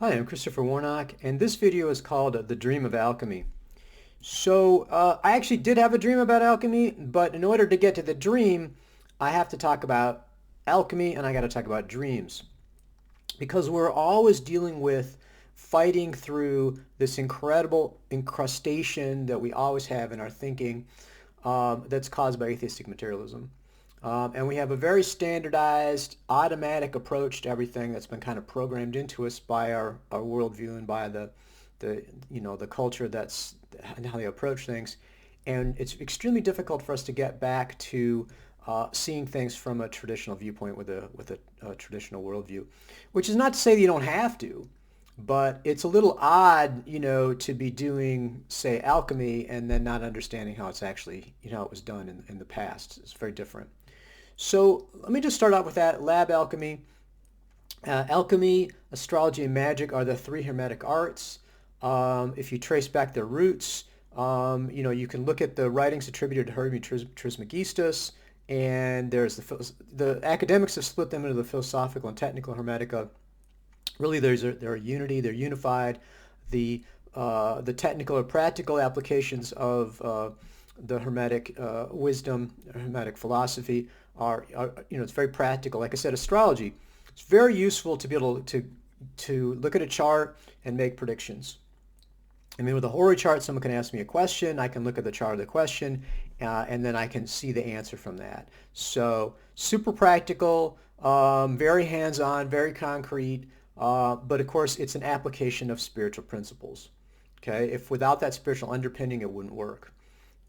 Hi, I'm Christopher Warnock, and this video is called The Dream of Alchemy. So, I actually did have a dream about alchemy, but in order to get to the dream, I have to talk about alchemy and I got to talk about dreams. Because we're always dealing with fighting through this incredible incrustation that we always have in our thinking that's caused by atheistic materialism. And we have a very standardized, automatic approach to everything that's been kind of programmed into us by our worldview and by the culture that's and how they approach things. And it's extremely difficult for us to get back to seeing things from a traditional viewpoint with a traditional worldview, which is not to say that you don't have to, but it's a little odd, to be doing, say, alchemy and then not understanding how it's actually, how it was done in the past. It's very different. So let me just start out with that. Lab alchemy. Alchemy, astrology, and magic are the three hermetic arts. If you trace back their roots, you can look at the writings attributed to Hermes Trismegistus, and there's the academics have split them into the philosophical and technical hermetica. Really, they're a unity. They're unified. The technical or practical applications of the Hermetic wisdom, Hermetic philosophy it's very practical. Like I said, astrology, it's very useful to be able to look at a chart and make predictions. I mean, with a Hori chart, someone can ask me a question. I can look at the chart of the question, and then I can see the answer from that. So super practical, very hands-on, very concrete. But of course, it's an application of spiritual principles. Okay, if without that spiritual underpinning, it wouldn't work.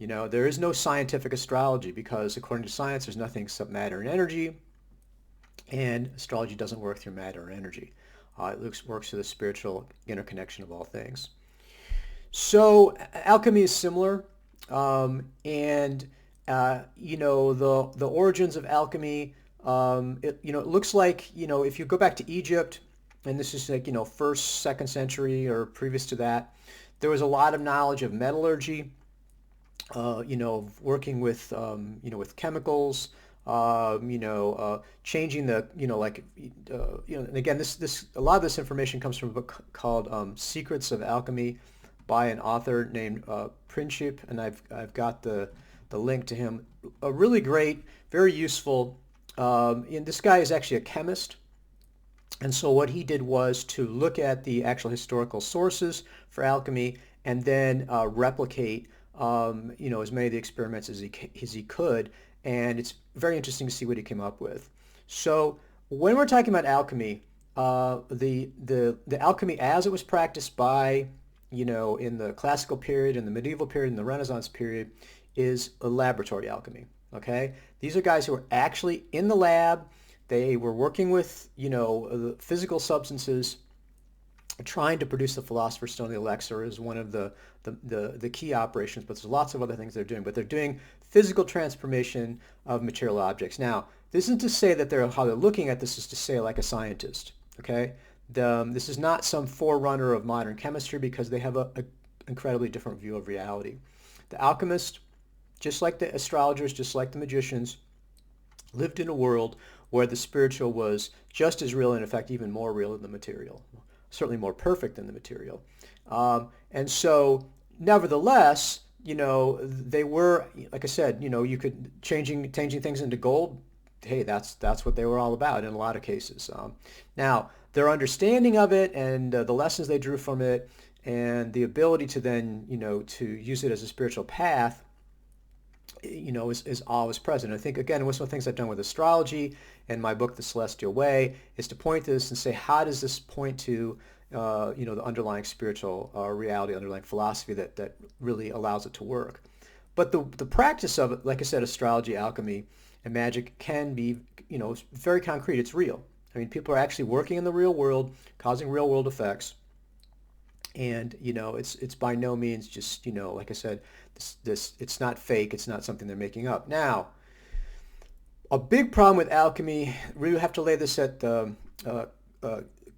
There is no scientific astrology because according to science, there's nothing except matter and energy, and astrology doesn't work through matter and energy. It works through the spiritual interconnection of all things. So alchemy is similar, and the origins of alchemy. It looks like if you go back to Egypt, and this is like first, second century or previous to that, there was a lot of knowledge of metallurgy. Working with chemicals, changing and again, this a lot of this information comes from a book called Secrets of Alchemy by an author named Princip, and I've got the link to him. A really great, very useful. And this guy is actually a chemist. And so what he did was to look at the actual historical sources for alchemy and then replicate as many of the experiments as he could, and it's very interesting to see what he came up with. So when we're talking about alchemy, the alchemy as it was practiced by in the classical period, in the medieval period, in the Renaissance period, is a laboratory alchemy. Okay, these are guys who are actually in the lab. They were working with physical substances, trying to produce the Philosopher's Stone. The elixir is one of the key operations, but there's lots of other things they're doing. But they're doing physical transformation of material objects. Now, this isn't to say that how they're looking at this is to say like a scientist. Okay, this is not some forerunner of modern chemistry because they have a incredibly different view of reality. The alchemists, just like the astrologers, just like the magicians, lived in a world where the spiritual was just as real, and in fact even more real than the material, certainly more perfect than the material. And so nevertheless, they were, like I said, you could changing things into gold. Hey, that's what they were all about in a lot of cases. Now, their understanding of it and the lessons they drew from it and the ability to then, to use it as a spiritual path, is always present. I think, again, one of the things I've done with astrology and my book, The Celestial Way, is to point to this and say, how does this point to, the underlying spiritual reality, underlying philosophy that really allows it to work. But the practice of it, like I said, astrology, alchemy, and magic can be, very concrete. It's real. I mean, people are actually working in the real world, causing real world effects. And it's by no means just like I said, this it's not fake. It's not something they're making up. Now, a big problem with alchemy, we have to lay this at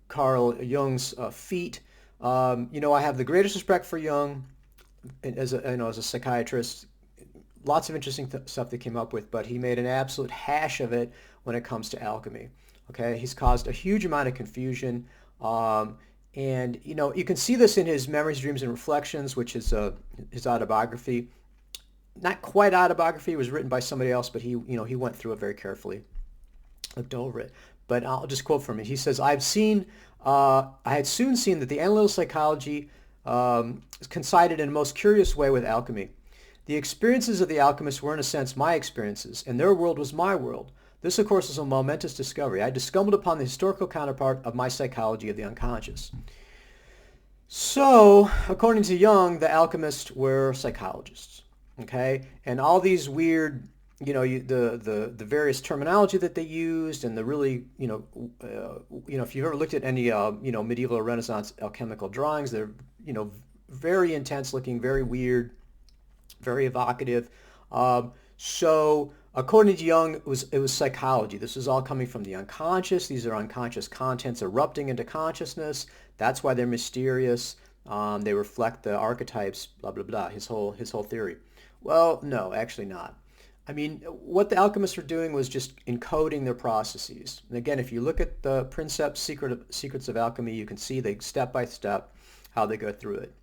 Carl Jung's feet. I have the greatest respect for Jung as a psychiatrist. Lots of interesting stuff they came up with, but he made an absolute hash of it when it comes to alchemy. Okay, he's caused a huge amount of confusion. And, you can see this in his Memories, Dreams, and Reflections, which is his autobiography. Not quite autobiography, it was written by somebody else, but he went through it very carefully, looked over it. But I'll just quote from it. He says, I had soon seen that the analytical psychology coincided in a most curious way with alchemy. The experiences of the alchemists were in a sense my experiences, and their world was my world. This, of course, was a momentous discovery. I had stumbled upon the historical counterpart of my psychology of the unconscious. So, according to Jung, the alchemists were psychologists. Okay, and all these weird, the various terminology that they used, and the really, if you've ever looked at any, medieval or Renaissance alchemical drawings, they're, very intense looking, very weird, very evocative. So according to Jung, it was psychology. This is all coming from the unconscious. These are unconscious contents erupting into consciousness. That's why they're mysterious. They reflect the archetypes, blah, blah, blah, his whole theory. Well, no, actually not. I mean, what the alchemists were doing was just encoding their processes. And again, if you look at the Princeps Secrets of Alchemy, you can see they step by step how they go through it.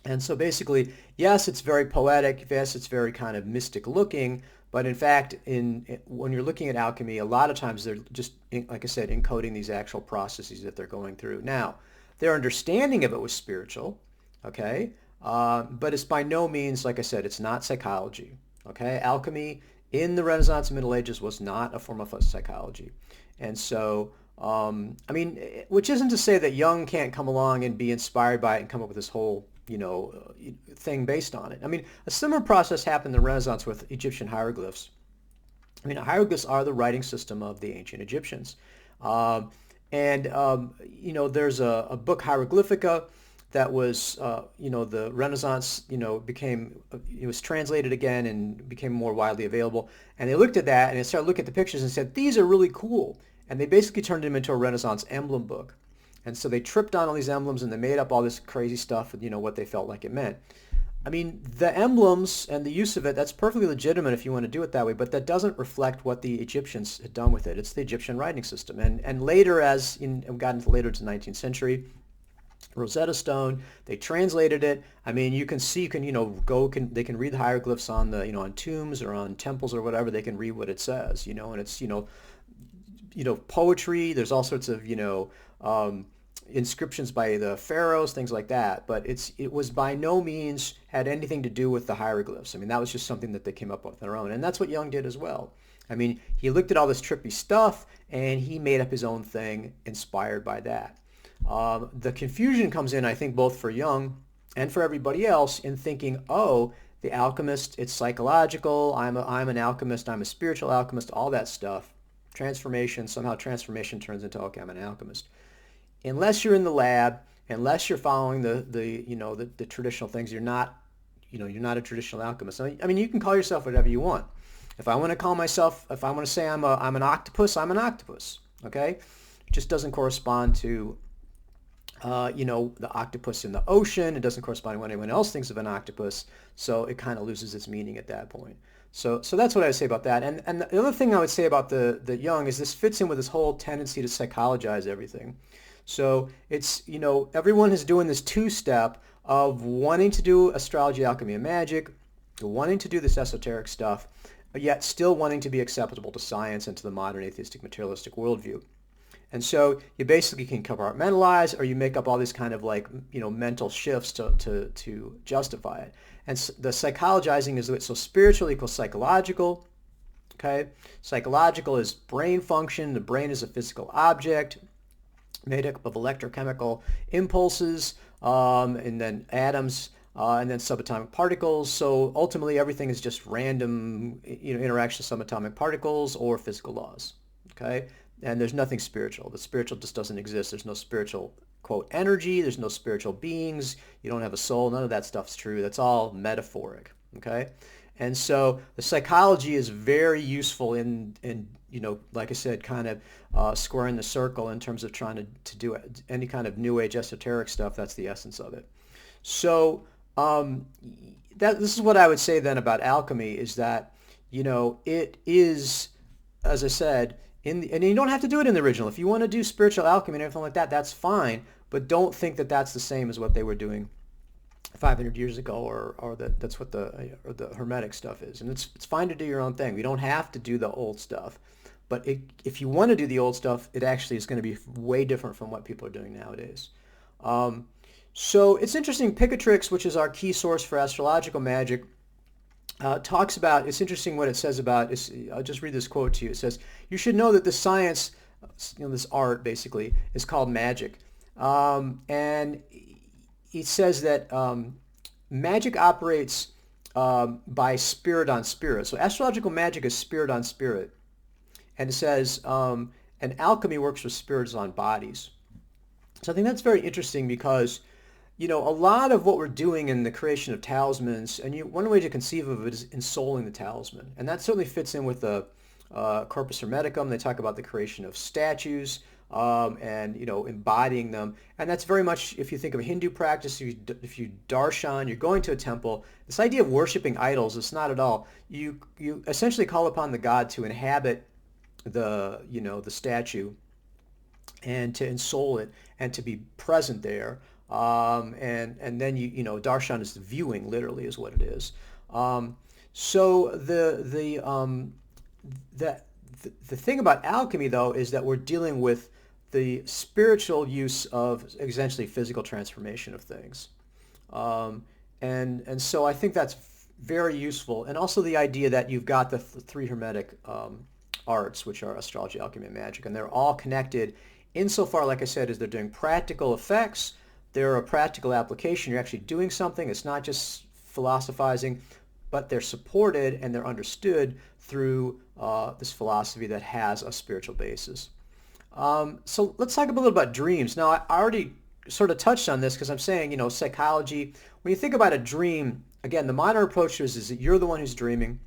And so basically, yes, it's very poetic. Yes, it's very kind of mystic looking. But in fact, when you're looking at alchemy, a lot of times they're just, like I said, encoding these actual processes that they're going through. Now, their understanding of it was spiritual, okay? But it's by no means, like I said, it's not psychology, okay? Alchemy in the Renaissance and Middle Ages was not a form of psychology. And so, I mean, which isn't to say that Jung can't come along and be inspired by it and come up with this whole, thing based on it. I mean, a similar process happened in the Renaissance with Egyptian hieroglyphs. I mean, hieroglyphs are the writing system of the ancient Egyptians. There's a book, Hieroglyphica, that was, the Renaissance, it was translated again and became more widely available. And they looked at that and they started looking at the pictures and said, these are really cool. And they basically turned them into a Renaissance emblem book. And so they tripped on all these emblems and they made up all this crazy stuff with, what they felt like it meant. I mean, the emblems and the use of it, that's perfectly legitimate if you want to do it that way, but that doesn't reflect what the Egyptians had done with it. It's the Egyptian writing system. And later, we got into later to the 19th century, Rosetta Stone, they translated it. I mean, you can see, they can read the hieroglyphs on on tombs or on temples or whatever. They can read what it says, and it's, poetry. There's all sorts of, inscriptions by the pharaohs, things like that. But it was by no means had anything to do with the hieroglyphs. I mean, that was just something that they came up with on their own. And that's what Jung did as well. I mean, he looked at all this trippy stuff and he made up his own thing inspired by that. The confusion comes in, I think, both for Jung and for everybody else in thinking, oh, the alchemist, it's psychological. I'm an alchemist. I'm a spiritual alchemist, all that stuff. Somehow transformation turns into, okay, I'm an alchemist. Unless you're in the lab, unless you're following the traditional things, you're not a traditional alchemist. I mean, you can call yourself whatever you want. If I want to say I'm an octopus, I'm an octopus. Okay, it just doesn't correspond to the octopus in the ocean. It doesn't correspond to what anyone else thinks of an octopus. So it kind of loses its meaning at that point. So that's what I would say about that. And the other thing I would say about the Jung is this fits in with this whole tendency to psychologize everything. So it's, everyone is doing this two-step of wanting to do astrology, alchemy, and magic, wanting to do this esoteric stuff, but yet still wanting to be acceptable to science and to the modern atheistic materialistic worldview. And so you basically can compartmentalize, or you make up all these kind of mental shifts to justify it. And the psychologizing is so spiritual equals psychological. Okay, psychological is brain function. The brain is a physical object made up of electrochemical impulses, and then atoms, and then subatomic particles. So ultimately, everything is just random, interaction of subatomic particles or physical laws. Okay. And there's nothing spiritual. The spiritual just doesn't exist. There's no spiritual, quote, energy. There's no spiritual beings. You don't have a soul. None of that stuff's true. That's all metaphoric, okay? And so the psychology is very useful in like I said, kind of squaring the circle in terms of trying to do any kind of New Age esoteric stuff. That's the essence of it. So this is what I would say then about alchemy is that, it is, as I said, and you don't have to do it in the original. If you want to do spiritual alchemy and everything like that, that's fine. but don't think that that's the same as what they were doing 500 years ago, or that's what the Hermetic stuff is. And it's fine to do your own thing. We don't have to do the old stuff. But if you want to do the old stuff, it actually is going to be way different from what people are doing nowadays. Um, so it's interesting. Picatrix, which is our key source for astrological magic, talks about, it's interesting what it says about, I'll just read this quote to you. It says, you should know that this science, this art basically, is called magic. And it says that magic operates by spirit on spirit. So astrological magic is spirit on spirit. And it says, and alchemy works with spirits on bodies. So I think that's very interesting because, a lot of what we're doing in the creation of talismans, and one way to conceive of it is ensouling the talisman. And that certainly fits in with the Corpus Hermeticum. They talk about the creation of statues and, embodying them. And that's very much, if you think of Hindu practice, if you darshan, you're going to a temple. This idea of worshiping idols, it's not at all. You essentially call upon the god to inhabit the statue and to ensoul it and to be present there. And then darshan is the viewing, literally, is what it is. So the thing about alchemy, though, is that we're dealing with the spiritual use of essentially physical transformation of things. And so I think that's very useful. And also the idea that you've got the three Hermetic arts, which are astrology, alchemy, and magic, and they're all connected insofar, like I said, as they're doing practical effects. They're a practical application. You're actually doing something. It's not just philosophizing, but they're supported and they're understood through this philosophy that has a spiritual basis. So let's talk a little about dreams. Now, I already sort of touched on this because I'm saying, psychology. When you think about a dream, again, the modern approach to it is that you're the one who's dreaming,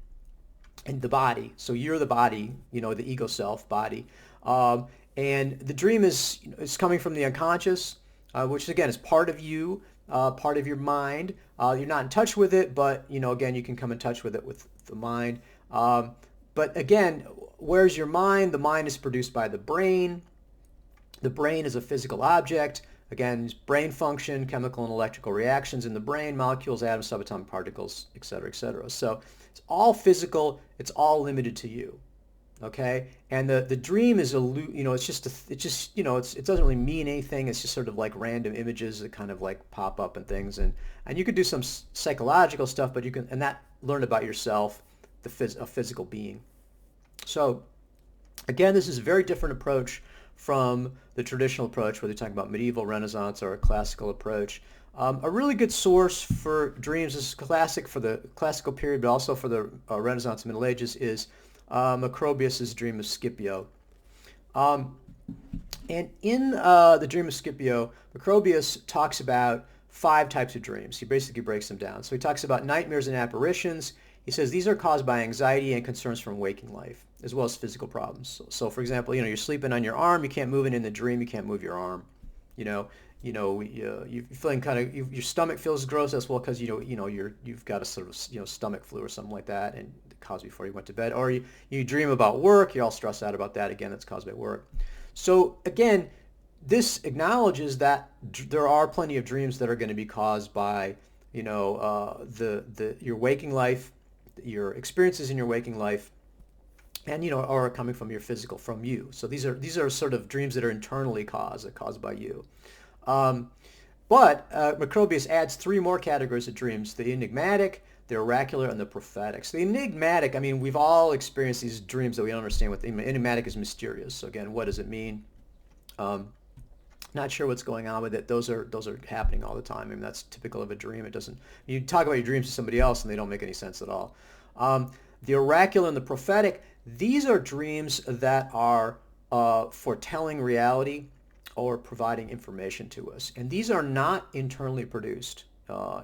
and the body. So you're the body, the ego self body. And the dream is coming from the unconscious, which again is part of you, part of your mind. You're not in touch with it, but again, you can come in touch with it with the mind. But again, where's your mind? The mind is produced by the brain. The brain is a physical object. Again, brain function, chemical and electrical reactions in the brain, molecules, atoms, subatomic particles, et cetera, et cetera. So it's all physical. It's all limited to you. Okay, and the dream is it doesn't really mean anything. It's just sort of like random images that kind of like pop up and things, and you could do some psychological stuff, but you can learn about yourself, a physical being. So again, this is a very different approach from the traditional approach, whether you're talking about medieval, Renaissance, or a classical approach. A really good source for dreams, this is classic for the classical period, but also for the Renaissance and Middle Ages, is Macrobius's Dream of Scipio. And in the Dream of Scipio, Macrobius talks about 5 types of dreams. He basically breaks them down. So he talks about nightmares and apparitions. He says these are caused by anxiety and concerns from waking life, as well as physical problems. So for example, you're sleeping on your arm, you can't move it. In the dream, you can't move your arm. You're feeling kind of, your stomach feels gross. That's well because you've got a sort of stomach flu or something like that, and it caused before you went to bed. Or you dream about work. You're all stressed out about that. Again, that's caused by work. So again, this acknowledges that there are plenty of dreams that are going to be caused by your waking life, your experiences in your waking life, and are coming from from you. So these are sort of dreams that are internally caused by you. But Macrobius adds 3 more categories of dreams: the enigmatic, the oracular, and the prophetic. So the enigmatic, I mean, we've all experienced these dreams that we don't understand. What the enigmatic is mysterious. So again, what does it mean? Not sure what's going on with it. Those are happening all the time. I mean, that's typical of a dream. It doesn't. You talk about your dreams to somebody else, and they don't make any sense at all. The oracular and the prophetic. These are dreams that are foretelling reality or providing information to us. And these are not internally produced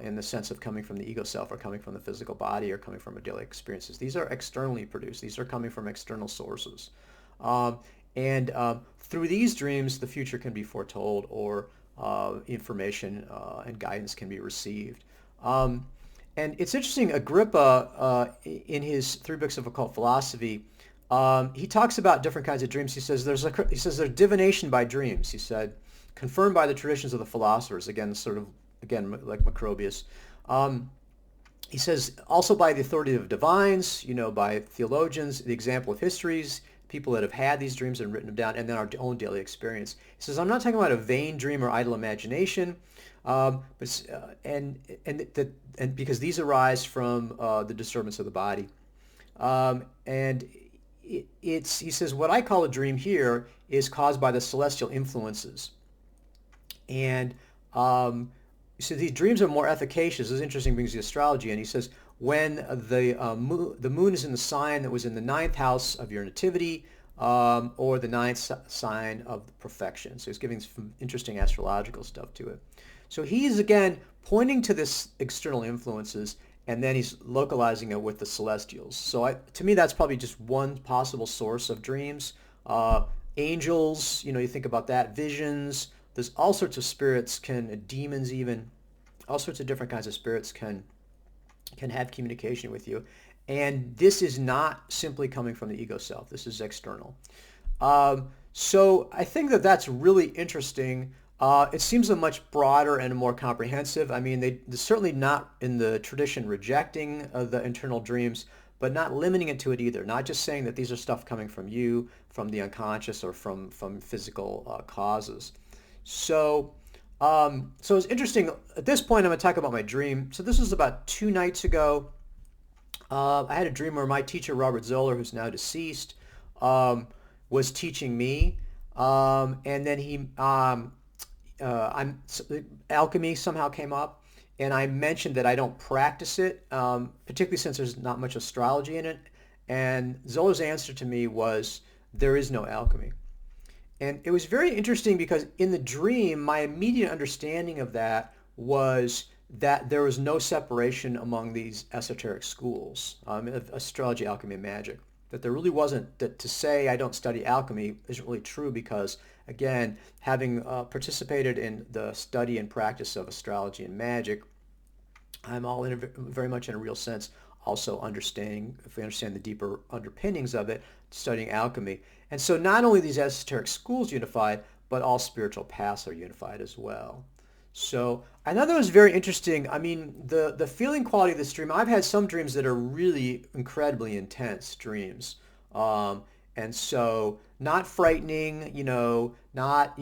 in the sense of coming from the ego self or coming from the physical body or coming from our daily experiences. These are externally produced. These are coming from external sources. And through these dreams, the future can be foretold, or information and guidance can be received. And it's interesting, Agrippa, in his 3 books of occult philosophy, he talks about different kinds of dreams. He says there's divination by dreams. He said, confirmed by the traditions of the philosophers, again, sort of, again, like Macrobius. Um, he says also by the authority of divines, by theologians, the example of histories, people that have had these dreams and written them down, and then our own daily experience. He says, I'm not talking about a vain dream or idle imagination, but and because these arise from the disturbance of the body, and he says what I call a dream here is caused by the celestial influences. And so these dreams are more efficacious. This is interesting, brings the astrology, and he says when the moon is in the sign that was in the ninth house of your nativity, or the ninth sign of perfection. So he's giving some interesting astrological stuff to it. So he's again pointing to this external influences, and then he's localizing it with the celestials. So to me, that's probably just one possible source of dreams. Angels, you think about that, visions. There's all sorts of spirits, demons even, all sorts of different kinds of spirits can have communication with you. And this is not simply coming from the ego self. This is external. So I think that that's really interesting. It seems a much broader and more comprehensive. I mean, they're certainly not in the tradition rejecting the internal dreams, but not limiting it to it either. Not just saying that these are stuff coming from you, from the unconscious, or from physical causes. So, so it's interesting. At this point, I'm going to talk about my dream. So this was about 2 nights ago. I had a dream where my teacher, Robert Zoller, who's now deceased, was teaching me. And then alchemy somehow came up, and I mentioned that I don't practice it, particularly since there's not much astrology in it. And Zoller's answer to me was, there is no alchemy. And it was very interesting because in the dream, my immediate understanding of that was that there was no separation among these esoteric schools, of astrology, alchemy, and magic. That there really wasn't, that to say I don't study alchemy isn't really true because, again, having participated in the study and practice of astrology and magic, I'm all very much in a real sense also understanding, if we understand the deeper underpinnings of it, studying alchemy. And so not only these esoteric schools unified, but all spiritual paths are unified as well. So I thought that was very interesting. I mean, the feeling quality of this dream, I've had some dreams that are really incredibly intense dreams. And so not frightening, not,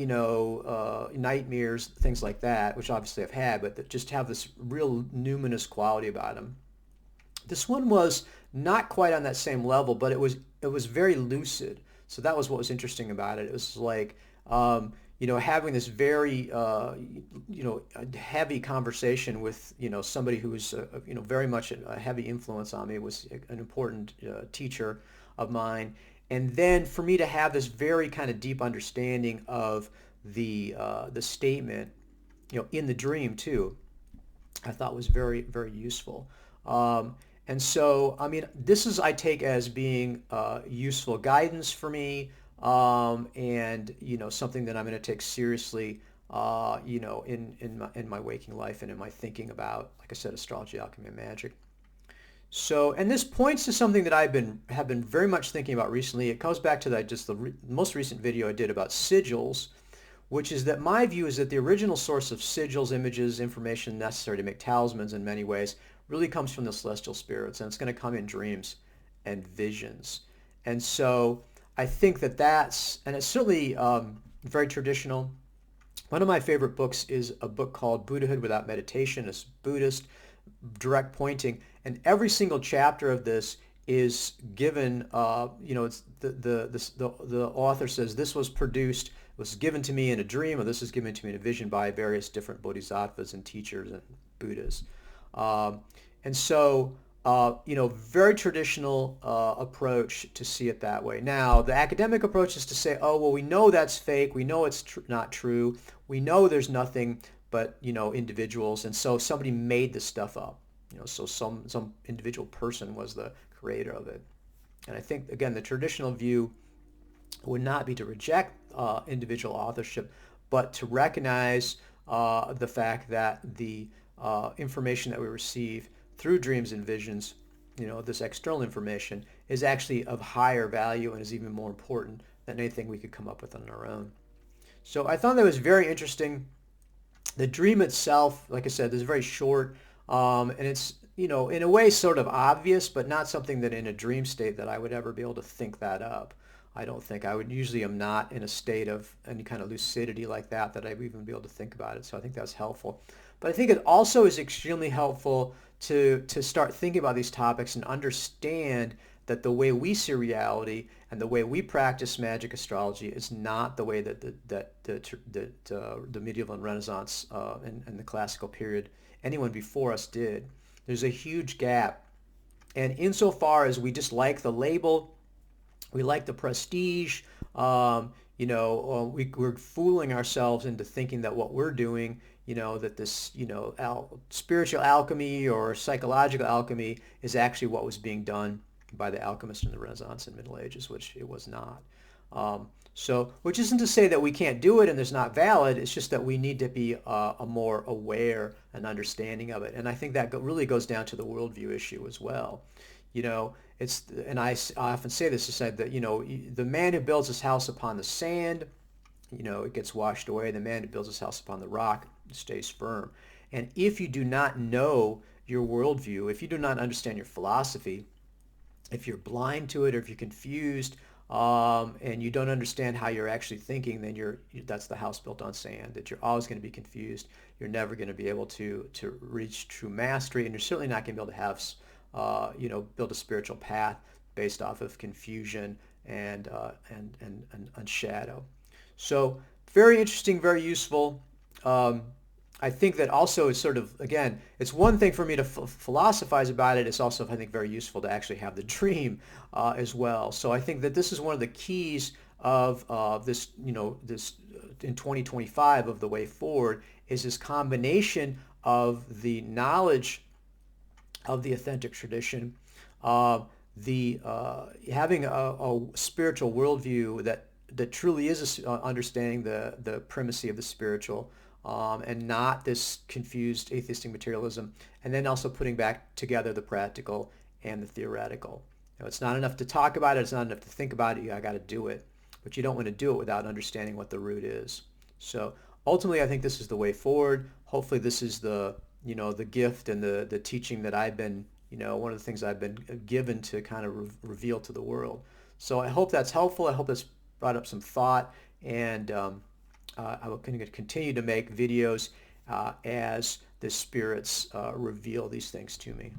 nightmares, things like that, which obviously I've had, but that just have this real numinous quality about them. This one was not quite on that same level, but it was very lucid. So that was what was interesting about it. It was like, having this very, heavy conversation with, somebody who was, very much a heavy influence on me, was an important teacher of mine. And then for me to have this very kind of deep understanding of the statement, in the dream too, I thought was very, very useful. And so, I mean, this is, I take as being useful guidance for me, and, something that I'm going to take seriously, in my waking life and in my thinking about, like I said, astrology, alchemy, and magic. So, and this points to something that have been very much thinking about recently. It goes back to the most recent video I did about sigils, which is that my view is that the original source of sigils, images, information necessary to make talismans in many ways really comes from the celestial spirits, and it's going to come in dreams and visions. And so I think and it's certainly very traditional. One of my favorite books is a book called Buddhahood Without Meditation. It's Buddhist, direct pointing, and every single chapter of this is given, it's the author says this was given to me in a dream, or this was given to me in a vision by various different bodhisattvas and teachers and Buddhas. And so, very traditional approach to see it that way. Now, the academic approach is to say, oh, well, we know that's fake. We know it's not true. We know there's nothing but, individuals. And so somebody made this stuff up. So some individual person was the creator of it. And I think, again, the traditional view would not be to reject individual authorship, but to recognize the fact that the information that we receive through dreams and visions, this external information, is actually of higher value and is even more important than anything we could come up with on our own. So I thought that was very interesting. The dream itself, like I said, is very short, and it's, in a way sort of obvious, but not something that in a dream state that I would ever be able to think that up. I don't think I would usually am not in a state of any kind of lucidity like that I would even be able to think about it. So I think that's helpful. But I think it also is extremely helpful to start thinking about these topics and understand that the way we see reality and the way we practice magic astrology is not the way that the medieval and Renaissance and the classical period anyone before us did. There's a huge gap. And insofar as we just like the label, we like the prestige, we're fooling ourselves into thinking that what we're doing, that this, spiritual alchemy or psychological alchemy is actually what was being done by the alchemists in the Renaissance and Middle Ages, which it was not. Which isn't to say that we can't do it and it's not valid. It's just that we need to be a more aware and understanding of it. And I think that really goes down to the worldview issue as well. And I often say this, is that, the man who builds his house upon the sand, it gets washed away. The man who builds his house upon the rock stays firm. And if you do not know your worldview, if you do not understand your philosophy, if you're blind to it or if you're confused, and you don't understand how you're actually thinking, then that's the house built on sand, that you're always going to be confused. You're never going to be able to reach true mastery, and you're certainly not going to be able to have, build a spiritual path based off of confusion and shadow. So very interesting, very useful. I think that also is sort of, again, it's one thing for me to philosophize about it. It's also, I think, very useful to actually have the dream as well. So I think that this is one of the keys of this, this in 2025 of the way forward, is this combination of the knowledge of the authentic tradition, the having a spiritual worldview that truly is understanding the primacy of the spiritual, and not this confused atheistic materialism, and then also putting back together the practical and the theoretical. It's not enough to talk about it, it's not enough to think about it, you got to do it. But you don't want to do it without understanding what the root is. So ultimately, I think this is the way forward. Hopefully this is the gift and the teaching that I've been, one of the things I've been given to kind of reveal to the world. So I hope that's helpful. I hope that's brought up some thought, and I will continue to make videos as the spirits reveal these things to me.